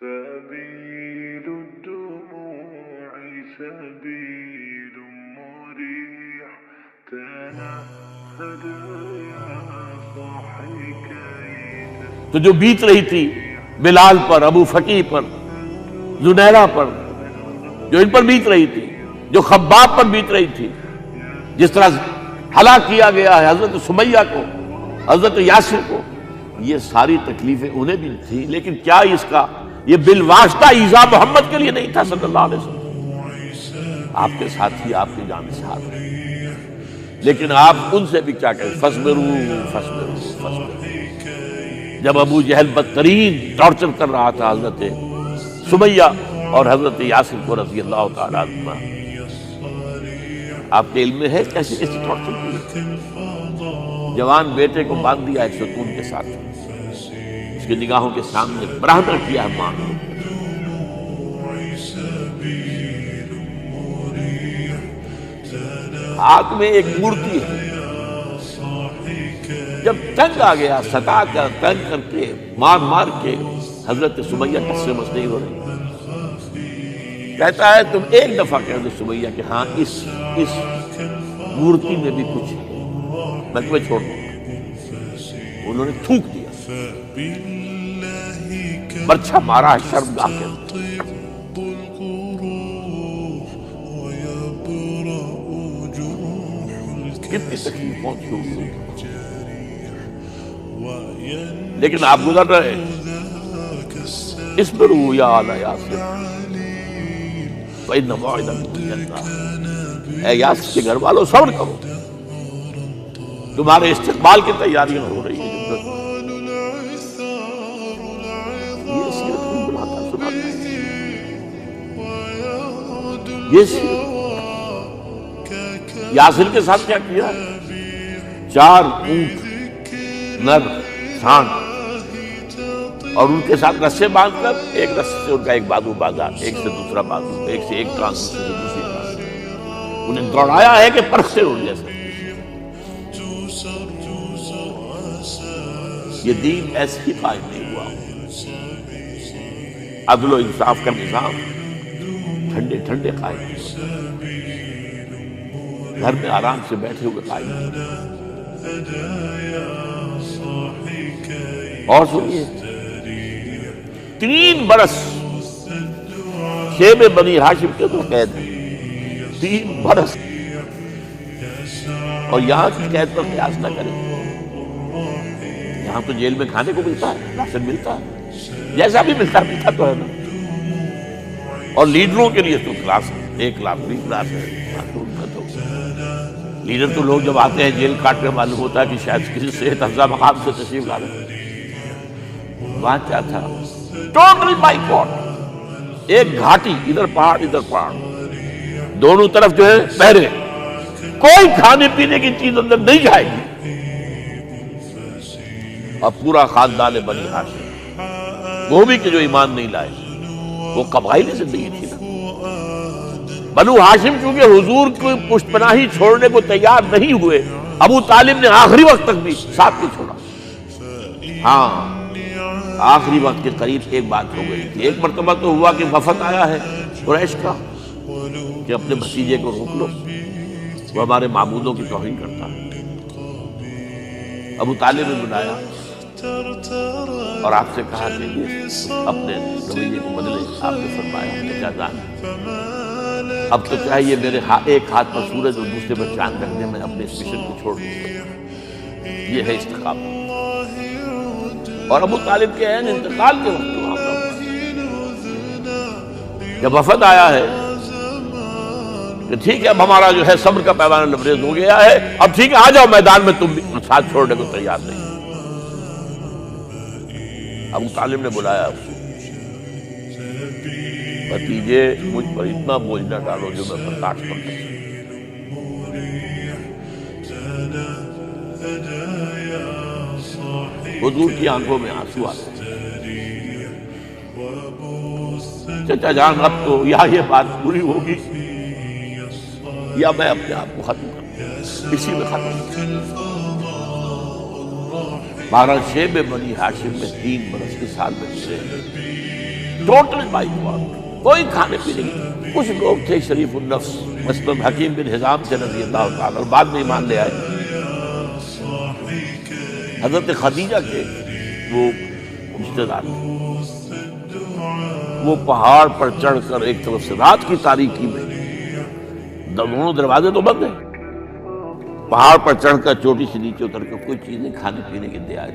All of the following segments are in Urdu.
سبيل الدموع سبيل مريح تنهد يا صاحي كي تو جو بیت رہی تھی بلال پر، ابو فقی پر، زنیرہ پر، جو ان پر بیت رہی تھی، جو خباب پر بیت رہی تھی، جس طرح ہلاک کیا گیا ہے حضرت سمیہ کو، حضرت یاسر کو، یہ ساری تکلیفیں انہیں بھی تھی، لیکن کیا اس کا یہ بالواسطہ ایذا محمد کے لیے نہیں تھا صلی اللہ علیہ وسلم؟ آپ کے ساتھی آپ کی جانبدار ہیں، لیکن آپ ان سے بھی کیا کہیں، فَاصْبِرُوا فَاصْبِرُوا فَاصْبِرُوا۔ جب ابو جہل بدترین ٹارچر کر رہا تھا حضرت سمیہ اور حضرت یاسر کو رضی اللہ تعالیٰ عنہ، آپ کے علم میں ہے کیسے کیسے ٹارچر کی؟ جوان بیٹے کو باندھ دیا ایک ستون کے ساتھ، اس کی نگاہوں کے سامنے برہنہ کیا ہے ماں کو، ہاتھ میں ایک مورتی ہے، جب تنگ آ گیا ستا کر تنگ کر کے مار مار کے حضرت سمیہ کس سے مس نہیں ہو رہی، کہتا ہے تم ایک دفعہ کہہ دو سمیہ کہ ہاں اس مورتی میں بھی کچھ ہے، میں تمہیں چھوڑ دوں گا۔ انہوں نے تھوک دیا، برچھا مارا ہے شرمگاہ کے اندر۔ کتنی تکلیف پہنچی ہوئی، لیکن آپ گزر رہے اصبروا یا آل یاسر فإن موعدکم الجنہ، اے یاسر کے گھر والوں صبر کرو، تمہارے استقبال کی تیاریاں ہو رہی ہیں۔ یہ سیرت نہیں بناتا سناتا، یہ سیرت یاسر کے ساتھ کیا کیا، 4 اونٹ نر سانڈ، اور ان کے ساتھ رسے باندھ کر ایک رسے سے ان کا ایک بازو باندھا، ایک سے دوسرا بازو، ایک سے ایک ٹانگ، دوسرے سے دوسری ٹانگ، انہیں دوڑایا ہے کہ پرکھتے ہو جیسے۔ یہ دین ایسے ہی قائم نہیں ہوا، عدل و انصاف کا نظام ٹھنڈے ٹھنڈے قائم ہوا، گھر میں آرام سے بیٹھے ہوئے قائم ہوا۔ اور سنیے، 3 برس خیمے بنی ہاشم کے تو قید ہیں، 3 برس، اور یہاں کی قید پر قیاس نہ کریں، یہاں تو جیل میں کھانے کو ملتا ہے، راشن ملتا ہے، جیسا بھی ملتا تو ہے نا، اور لیڈروں کے لیے تو کلاس ہے، 1 لاکھ بھی کلاس ہے۔ لیڈر تو لوگ جب آتے ہیں جیل کاٹ میں معلوم ہوتا ہے کہ شاید کسی صحت افزا مقام سے تشریف لا رہے ہیں۔ وہاں کیا تھا، ٹوٹل بائیکاٹ، ایک گھاٹی، ادھر پہاڑ ادھر پہاڑ، دونوں طرف جو ہے پہرے، کوئی کھانے پینے کی چیز اندر نہیں جائے گی، اور پورا خاندان بنی ہاشم، وہ بھی کہ جو ایمان نہیں لائے، وہ قبائلی زندگی تھی نا۔ بنو ہاشم چونکہ حضور کو پشت پناہی چھوڑنے کو تیار نہیں ہوئے، ابو طالب نے آخری وقت تک بھی ساتھ نہیں چھوڑا۔ ہاں، آخری وقت کے قریب ایک بات ہو گئی تھی، ایک مرتبہ تو ہوا کہ وفد آیا ہے قریش کا کہ اپنے بھتیجے کو روک لو، وہ ہمارے معبودوں کی توہین کرتا ہے۔ ابو طالب نے بلایا اور آپ سے کہا کہ یہ اپنے رویے کو بدلے، آپ نے فرمایا ہم نے کیا جانا، اب تو چاہیے میرے ایک ہاتھ پر سورج اور دوسرے پر چاند رکھنے میں اپنے اس مشن کو چھوڑ دوں، یہ ہے استقامت۔ اور ابو طالب کے عین انتقال کے وقت وہاں پر جب وفد آیا ہے کہ ٹھیک ہے اب ہمارا جو ہے صبر کا پیمانہ لبریز ہو گیا ہے، اب ٹھیک ہے آ جاؤ میدان میں، تم بھی ساتھ چھوڑنے کو تیار نہیں۔ ابو طالب نے بلایا اسے، بھتیجے مجھ پر اتنا بوجھ نہ ڈالو جو میں برداشت کر سکوں۔ حضور کی آنکھوں میں آنسو آتے ہیں، چچا جان اب تو یا یہ بات پوری ہوگی یا میں اپنے آپ کو ختم کروں، اسی میں ختم۔ 12 شیب بنی ہاشم میں 3 برس کے سال میں گزرے، ٹوٹل بائی وار، کوئی کھانے پینے کی۔ کچھ لوگ تھے شریف النفس، مثلاً حکیم بن حزام تھے رضی اللہ تعالیٰ، اور بعد میں ایمان لے آئے۔ حضرت خدیجہ کے وہ رشتے دار تھے، وہ پہاڑ پر چڑھ کر ایک طرف سے رات کی تاریکی میں، دونوں دروازے تو بند ہیں، پہاڑ پر چڑھ کر چوٹی سے نیچے اتر کر کوئی چیزیں کھانے پینے کے دے آئے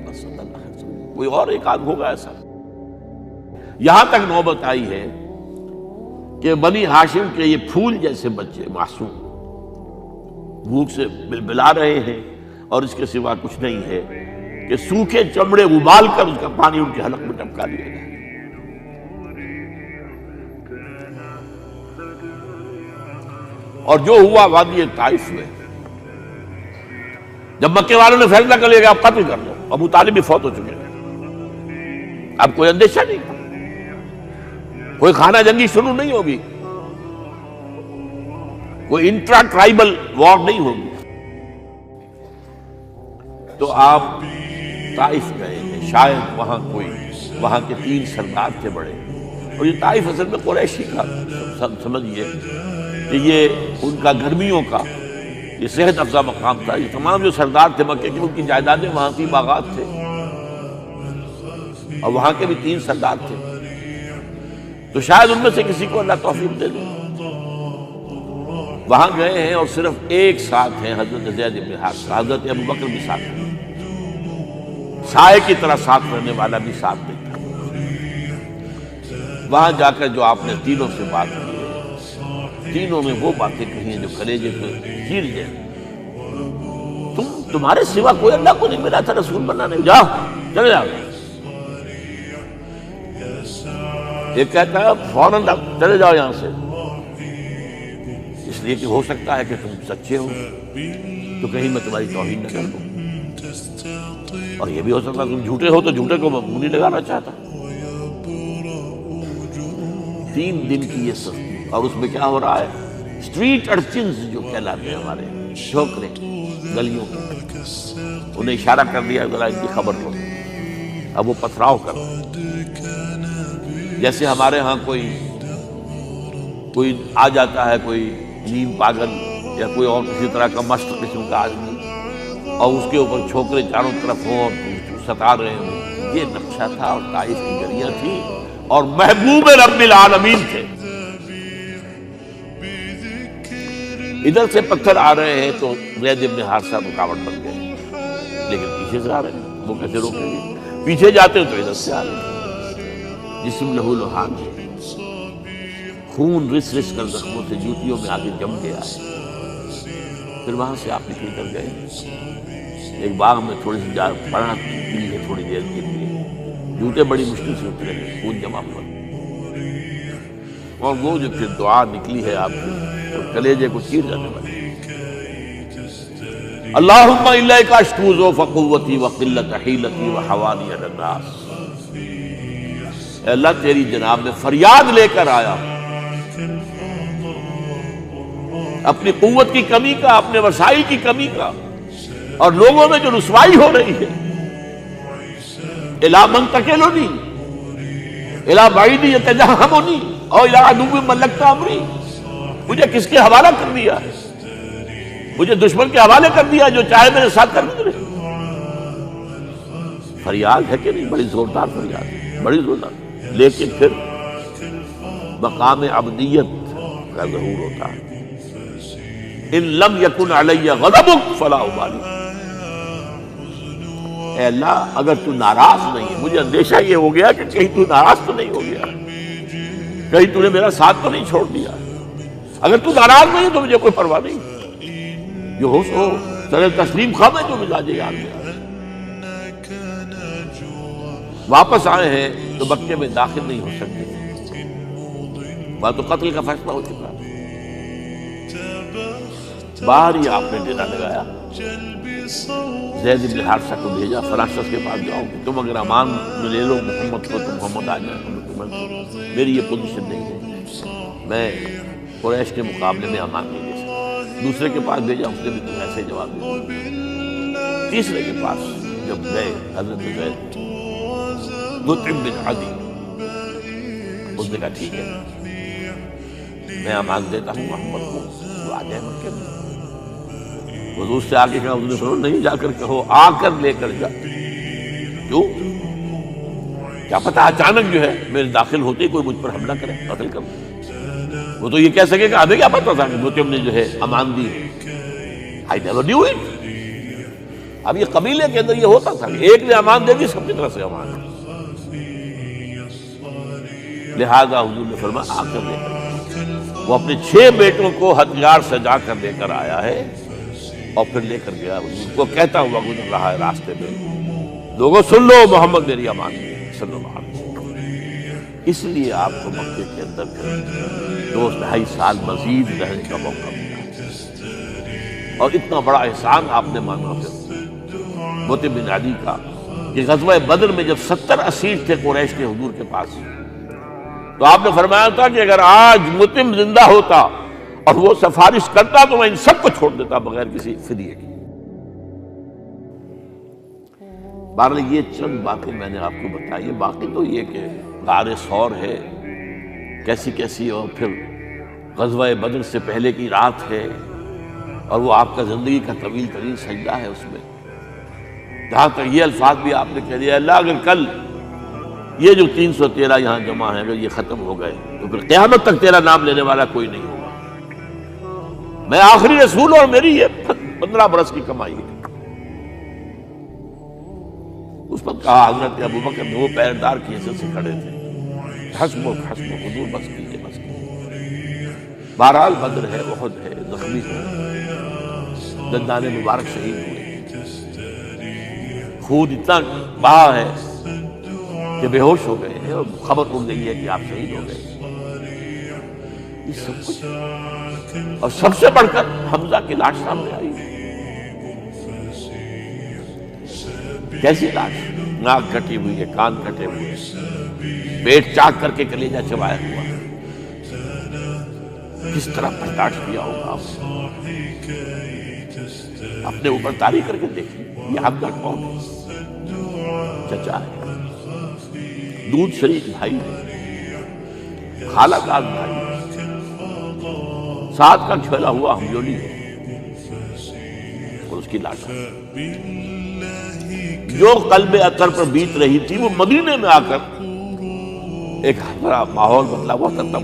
بس اللہ خیر۔ کوئی اور ایک آدھ ہوگا ایسا۔ یہاں تک نوبت آئی ہے کہ بنی ہاشم کے یہ پھول جیسے بچے معصوم بھوک سے بلبلا رہے ہیں، اور اس کے سوا کچھ نہیں ہے کہ سوکھے چمڑے ابال کر اس کا پانی ان کے حلق میں ٹپکا دیا جائے۔ اور جو ہوا وادی طائف میں، جب مکے والوں نے فیصلہ کر لیا کہ آپ قتل کر دو، ابو طالب بھی فوت ہو چکے ہیں، اب کوئی اندیشہ نہیں، کوئی خانہ جنگی شروع نہیں ہوگی، کوئی انٹرا ٹرائبل وار نہیں ہوگی، تو آپ طائف گئے ہیں۔ شاید وہاں کے 3 سردار تھے بڑے، اور یہ طائف اصل میں قریشی کا، سمجھیے کہ یہ ان کا گرمیوں کا یہ صحت افزا مقام تھا۔ یہ تمام جو سردار تھے مکے کے، ان کی جائیدادیں وہاں تھی، باغات تھے، اور وہاں کے بھی 3 سردار تھے، تو شاید ان میں سے کسی کو اللہ توفیق دے دے۔ وہاں گئے ہیں اور صرف ایک ساتھ ہیں، حضرت زید بن حارثہ، حضرت ابوبکر بھی ساتھ ہیں، سائے کی طرح ساتھ رہنے والا بھی ساتھ نہیں تھا۔ وہاں جا کر جو آپ نے تینوں سے بات کی ہے، تینوں نے وہ باتیں کہی ہیں جو کلیجے کو چیر جائیں۔ تمہارے سوا کوئی اللہ کو نہیں ملا تھا رسول بنانے، جاؤ چلے جاؤ۔ ایک کہتا ہے فوراً چلے جاؤ یہاں سے، اس لیے کہ ہو سکتا ہے کہ تم سچے ہو تو کہیں میں تمہاری توہین نہ کر دوں، اور یہ بھی ہو سکتا ہے تم جھوٹے ہو تو جھوٹے کو میں منہ نہیں لگانا چاہتا۔ 3 دن کی یہ سفر، اور اس میں کیا ہو رہا ہے، اسٹریٹ ارچنز جو کہلاتے ہیں ہمارے چھوکرے گلیوں کے، انہیں اشارہ کر دیا ذرا ان کی خبر لو، اب وہ پتھراؤ کر، جیسے ہمارے ہاں کوئی آ جاتا ہے، کوئی نیم پاگل یا کوئی اور کسی طرح کا مست قسم کا آدمی، اور اس کے اوپر چھوکرے چاروں طرف ہوں اور ستا رہے ہوں، یہ نقشہ تھا، اور طائف کی گلیاں تھی، اور محبوب رب العالمین تھے۔ ادھر سے پتھر آ رہے ہیں تو زید بن حارثہ رکاوٹ بن گئے، لیکن پیچھے سے آ رہے ہیں، وہ کیسے روکیں گے؟ پیچھے جاتے تو ادھر سے آ رہے ہیں، جسم لہو لہان، خون رس رس کر زخموں سے جوتیوں میں آگے جم گیا ہے۔ پھر وہاں سے آپ نکل کر گئے ایک باغ میں، تھوڑی سی پناہ کی ہے تھوڑی دیر کے لیے، جوتے بڑی مشکل سے اترے، خون جمع ہوا، اور وہ جو پھر دعا نکلی ہے آپ کی تو کلیجے کو چیر جانے والی، اللہم الیک اشکو ضعف قوتی وقلت حیلتی وحوانی علی الناس، اے اللہ تیری جناب میں فریاد لے کر آیا اپنی قوت کی کمی کا، اپنے وسائل کی کمی کا، اور لوگوں میں جو رسوائی ہو رہی ہے، الی من تکلنی الی بعید یتجہمنی اور الی عدو ملکت امری، مجھے کس کے حوالہ کر دیا ہے، مجھے دشمن کے حوالے کر دیا جو چاہے میرے ساتھ کر گزرے۔ فریاد ہے کہ نہیں؟ بڑی زوردار فریاد، بڑی زوردار، لیکن پھر مقام عبدیت کا ظہور ہوتا ہے، ان لم یکن علی غضبک فلا ابالی، اے اللہ اگر تو ناراض نہیں ہے، مجھے اندیشہ یہ ہو گیا کہ کہیں تو ناراض تو نہیں ہو گیا، کہیں تو نے میرا ساتھ تو نہیں چھوڑ دیا، اگر تو ناراض نہیں تو مجھے کوئی پرواہ نہیں، جو ہو سو سر تسلیم خواہ میں جو مزاج یاد میں واپس آئے ہیں تو مکے میں داخل نہیں ہو سکتے، وہاں تو قتل کا فیصلہ ہو چکا، باہر ہی آپ نے ڈیرا لگایا، زید بن حارثہ کو بھیجا فراشس کے پاس جاؤ کہ تم اگر امان لے لو محمد کو تو محمد آ جائے، میری یہ پوزیشن نہیں ہے، میں قریش کے مقابلے میں امان نہیں لے سکتا۔ دوسرے کے پاس بھیجا، اس نے بھی کچھ ایسے جواب دیا، تیسرے کے پاس جب گئے حضرت زید مطعم بن عدی، اس نے کہا ٹھیک ہے میں امان دیتا ہوں محمد کو، وہ آ جائے مکے میں۔ حضور سے آگے کہا، حضور نے فرمایا نہیں جا کر کہو، آ کر لے کر جا۔ کیوں؟ کیا پتا اچانک جو ہے میرے داخل ہوتے ہی کوئی مجھ پر حملہ کرے، قتل کر دے۔ وہ تو یہ کہہ سکے کہ ہمیں کیا پتا تھا کہ مطعم نے جو ہے امان دی، I never knew it۔ اب یہ قبیلے کے اندر یہ ہوتا تھا کہ ایک نے امان دے دی، سب کی طرف سے امان۔ لہذا حضور نے فرمایا آ کر لے کر، وہ اپنے 6 بیٹوں کو ہتھیار سجا کر لے کر آیا ہے اور پھر لے کر گیا حضور کو، کہتا ہوا گزر رہا ہے راستے میں، لوگوں سن لو محمد میری امان دی صلی اللہ علیہ وسلم۔ اس لیے آپ کو مکے کے اندر پھر 2-2.5 سال مزید رہنے کا موقع ملا، اور اتنا بڑا احسان آپ نے مانا پھر مطعم بن عدی کا کہ غزوہ بدر میں جب 70 اسیر تھے قریش کے حضور کے پاس، تو آپ نے فرمایا تھا کہ اگر آج مطعم زندہ ہوتا اور وہ سفارش کرتا تو میں ان سب کو چھوڑ دیتا بغیر کسی فدیے کی۔ بہرحال یہ چند باتیں میں نے آپ کو بتائی، باقی تو یہ کہ غار ثور ہے کیسی کیسی، اور پھر غزوہ بدر سے پہلے کی رات ہے، اور وہ آپ کا زندگی کا طویل ترین سجدہ ہے اس میں، جہاں تک یہ الفاظ بھی آپ نے کہہ دیا اللہ اگر کل یہ جو 313 یہاں جمع ہیں اگر یہ ختم ہو گئے تو پھر قیامت تک تیرا نام لینے والا کوئی نہیں ہوگا، میں آخری رسول اور میری یہ 15 برس کی کمائی ہے۔ اس پر کہا حضرت ابوبکر نے، وہ پیردار کی حیثیت سے کھڑے تھے، حسبک حسبک حضور بس کیجئے بس کیجئے۔ بہرحال بدر ہے، احد ہے، زخمی ہے، دندان مبارک شہید ہوئے، خون اتنا بہا ہے کہ بے ہوش ہو گئے ہیں، اور خبر اڑ گئی ہے کہ آپ شہید ہو گئے۔ یہ سب کچھ، اور سب سے بڑھ کر حمزہ کی لاش سامنے آئی، کیسی لاش، ناک کٹی ہوئی ہے، کان کٹے ہوئے، پیٹ چاک کر کے کلیجہ چبایا ہوا، کس طرح برداشت کیا ہوگا آپ نے؟ اپنے اوپر تاری کر کے دیکھیں، یہ حمزہ کون ہے؟ چچا ہے، دودھ شریک بھائی ہے، خالہ کا بھائی ہے، ساتھ کا کھیلا ہوا ہمجولی ہے، اور اس کی لاش جو قلب اطہر پر بیت رہی تھی وہ مدینے میں آ کر ایک بڑا ماحول بدلا ہوا تھا، تب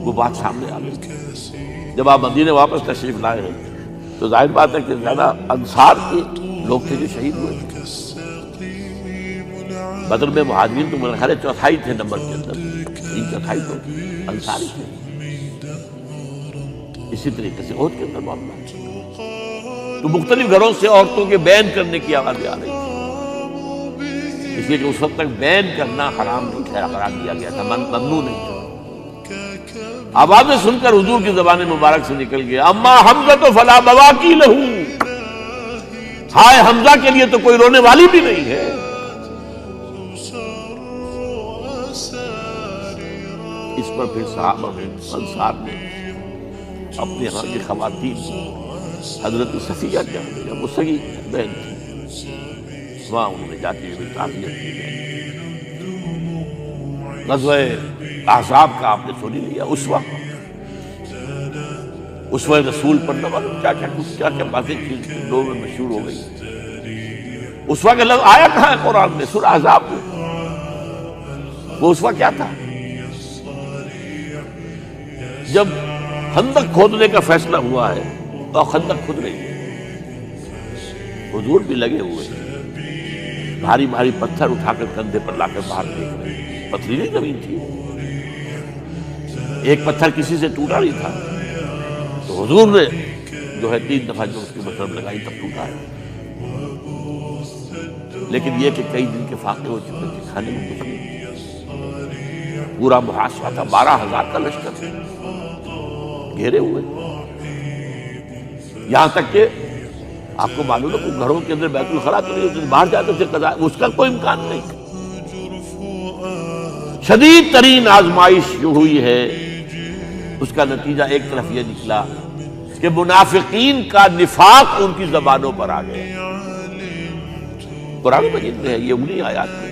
وہ بات سامنے آ گئی۔ جب آپ مدینے واپس تشریف لائے ہیں تو ظاہر بات ہے کہ زیادہ انصار کے لوگ تھے جو شہید ہوئے تھے۔ بدر میں مہاجرین تو میرے خیال 4تھائی تھے نمبر کے اندر، 3/4 تو انصاری تھے۔ اسی طریقے سے عہد کے اندر معاملہ، تو مختلف گھروں سے عورتوں کے بین کرنے کی آوازیں آ رہی تھی، اس لیے کہ اس وقت تک بین کرنا حرام نہیں تھا، قرار دیا گیا تھا، ممنوع نہیں تھا۔ آوازیں سن کر حضور کی زبان مبارک سے نکل گیا اما حمزہ تو فلا بواکی لہو، ہائے حمزہ کے لیے تو کوئی رونے والی بھی نہیں ہے۔ اس پر پھر صحابہ نے، انصار نے اپنے ہاں کی خواتین حضرت صفیہ کیا دیا، وہ سگی بہن تھی، وہاں انہوں نے جاتی ہوئی تعزیت کی۔ غزوہ احزاب کا آپ نے سنی لیا، اسوہ رسول پر نہ کیا کیا باتیں لوگوں میں مشہور ہو گئی۔ اسوہ کا لفظ آیا کہاں ہے قرآن میں؟ سورہ احزاب میں۔ وہ اسوہ کیا تھا؟ جب خندق کھودنے کا فیصلہ ہوا ہے اور خندق کھود رہی ہے، حضور بھی لگے ہوئے ہیں، بھاری بھاری پتھر اٹھا کر کندھے پر لا کر باہر پھینک رہے ہیں، پتھریلی زمین تھی، ایک پتھر کسی سے ٹوٹا نہیں تھا، تو حضور نے جو ہے 3 دفعہ جو اس کی مطلب لگائی تب ٹوٹا ہے۔ لیکن یہ کہ کئی دن کے فاقے ہو چکے تھے، کھانے میں کچھ نہیں، پورا محاصرہ تھا، 12,000 کا لشکر گھیرے ہوئے، یہاں تک کہ آپ کو معلوم ہے کہ گھروں کے اندر بیت الخلا تو نہیں ہوتے، باہر جاتے تھے قضاء، اس کا کوئی امکان نہیں۔ شدید ترین آزمائش جو ہوئی ہے اس کا نتیجہ ایک طرف یہ نکلا کہ منافقین کا نفاق ان کی زبانوں پر آ گیا، قرآن مجید میں ہے یہ انہی آیات میں.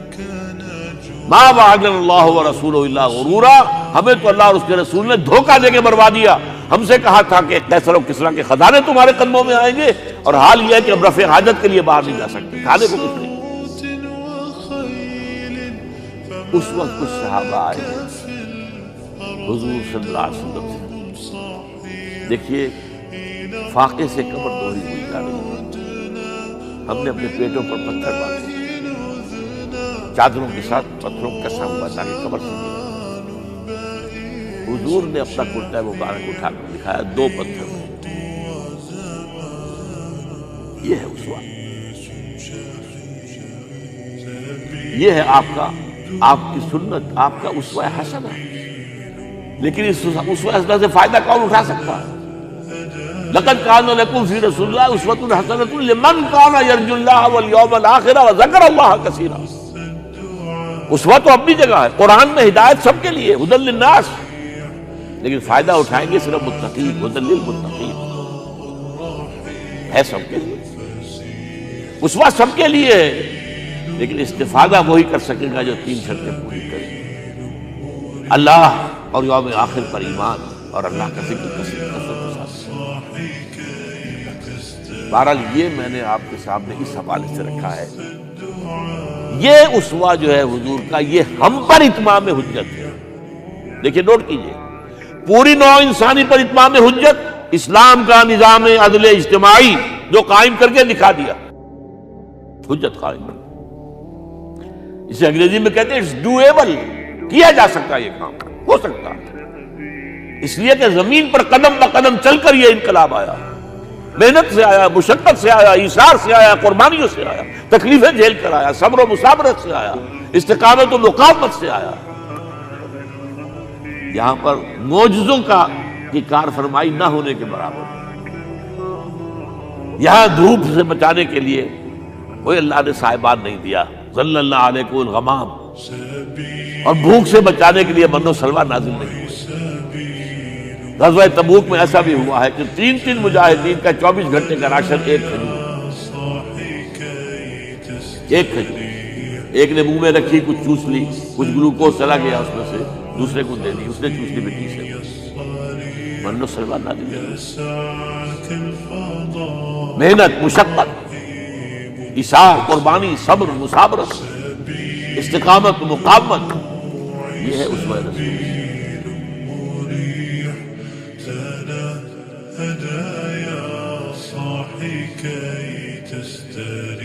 ما وعدنا اللہ ورسولہ الا غرورا، ہمیں تو اللہ اور اس کے رسول نے دھوکہ دے کے بروا دیا. ہم سے کہا تھا کہ قیصر و کسریٰ کے خزانے تمہارے قدموں میں آئیں گے، اور حال یہ ہے کہ اب رفع حاجت کے لیے باہر نہیں جا سکتے، کھانے کو کچھ نہیں. اس وقت کچھ صحابہ آئے ہیں حضور صلی اللہ علیہ وسلم سے، دیکھیے فاقے سے قبر دوہری ہوئی جا رہی ہے. ہم نے اپنے پیٹوں پر پتھر باندھے، چادروں کے ساتھ پتھروں کا کسا ہوا تاکہ قبر سے نہیں. حضور نے اپنا کرتا مبارک اٹھا کر دکھایا، 2 پتھر. یہ ہے اسوہ، یہ ہے آپ کی سنت، آپ کا اسوہ حسنہ. لیکن اس اسوہ حسنہ سے فائدہ کون اٹھا سکتا ہے؟ لقد کان لکم فی رسول اللہ اسوۃ حسنۃ لمن کان یرجو اللہ والیوم الآخر وذکر اللہ کثیرا. اسوہ تو اپنی جگہ ہے، قرآن میں ہدایت سب کے لیے، ھدی للناس، لیکن فائدہ اٹھائیں گے صرف متقین، ھدی للمتقین ہے سب کے لیے. اسوہ سب کے لیے ہے، لیکن استفادہ وہی کر سکے گا جو 3 شرطیں پوری کرے: اللہ اور یوم آخر پر ایمان، اور اللہ کا ذکر کثرت کے ساتھ. بہرحال یہ میں نے آپ کے سامنے اس حوالے سے رکھا ہے. یہ اسوہ جو ہے حضور کا، یہ ہم پر اتمام حجت ہے. دیکھیے نوٹ کیجئے، پوری نوع انسانی پر اتمام حجت، اسلام کا نظام عدل اجتماعی جو قائم کر کے دکھا دیا، حجت قائم. اسے انگریزی میں کہتے ہیں اٹس ڈویبل، کیا جا سکتا ہے، یہ کام ہو سکتا ہے. اس لیے کہ زمین پر قدم بہ قدم چل کر یہ انقلاب آیا، محنت سے آیا، مشقت سے آیا، ایثار سے آیا، قربانیوں سے آیا، تکلیفیں جھیل کر آیا، صبر و مصابرت سے آیا، استقامت و مقاومت سے آیا. یہاں پر معجزوں کی کار فرمائی نہ ہونے کے برابر. یہاں دھوپ سے بچانے کے لیے کوئی اللہ نے صاحبان نہیں دیا، ظل اللہ علیکم الغمام، اور بھوک سے بچانے کے لیے من و سلوہ نازل نہیں ہوئے. غزوہ تبوک میں ایسا بھی ہوا ہے کہ 3 مجاہدین کا 24 گھنٹے کا راشن ایک کھجور. ایک نے منہ میں رکھی، کچھ چوس لی، کچھ گلوکوز چلا گیا اس میں سے، دوسرے کو دے دی، اس نے چوس لی مٹی سے. من و سلوہ نازل نہیں. محنت، مشقت، ایثار، قربانی، صبر، مصابرت، استقامت، مقاومت، یہ ہے اسوہ رسول. هدايا صاحي كي تستريح.